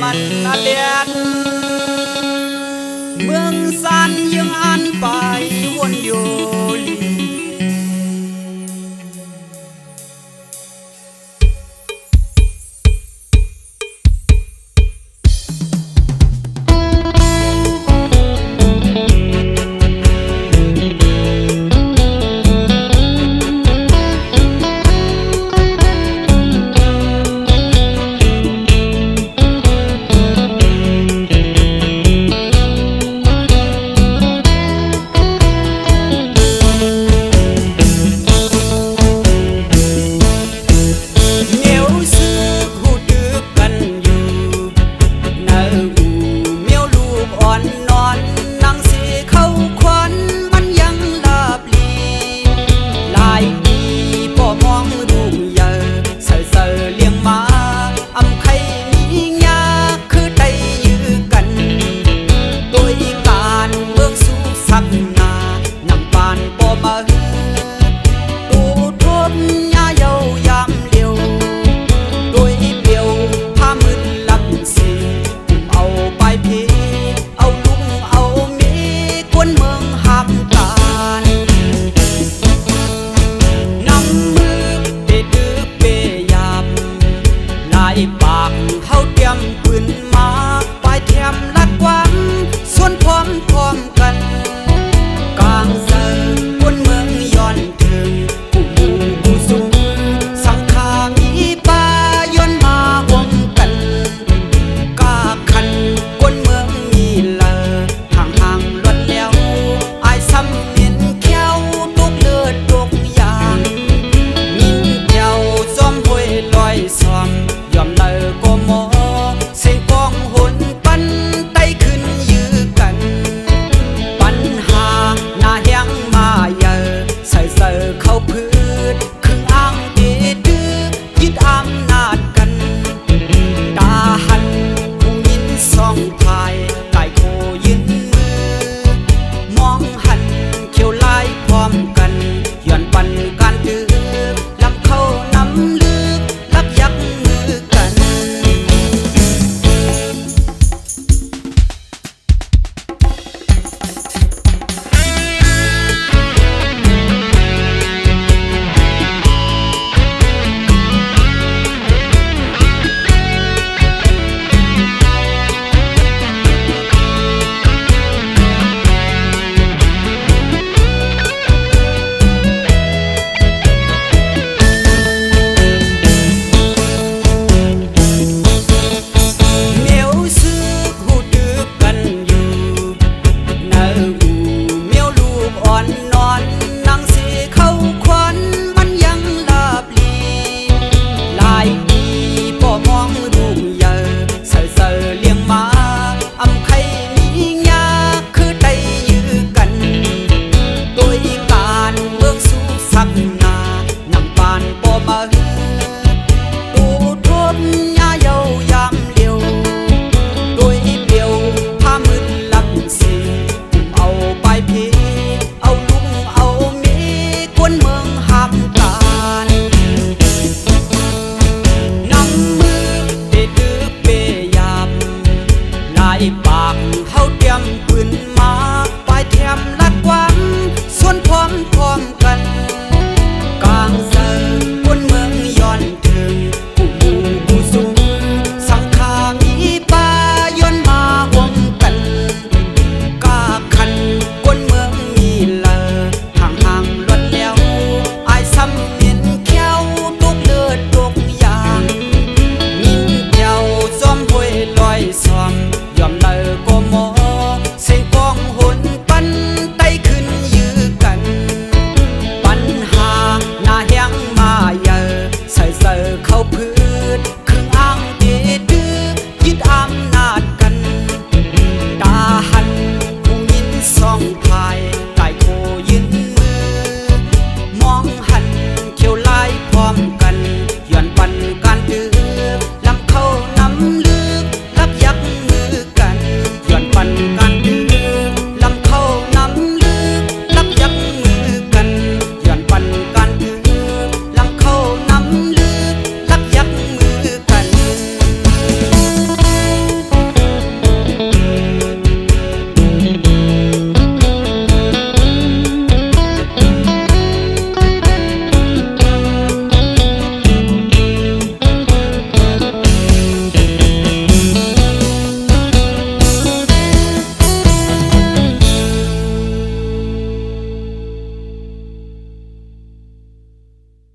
มันนาเลียนเมืองสันยังอันไปวนโยลีปากเขาเตรียมปืนมาปลายแถมลัดกว้างส่วนพร้อมกันกลางเซิงบนเมืองย้อนถึงผู้สูงสังขามีป่าย้อนมาห่วมกันกาคันบนเมืองมีเลอห่างล้วนแล้วอายซ้ำเมียนแก้วตุกเลือดตุกยางมินเดียวซ้อมห้วยลอยซ้อมยอมเลอก็มอเสียงกองหนปันไต้ขึ้นยื้อกันปัญหาหน้าแห้งมาเยอะใส่เสือเข้าพื้นครึ่งอ้างดีดื้อยึดอำนาจกันตาหันผู้ยินสองพายไก่โคยืนมือมองหันเขียวลายพร้อมกันย้อนปันการดื้อลำเข้าน้ำลึกลักยักมือกันปากเขาเตรียมปืนมาปลายแถม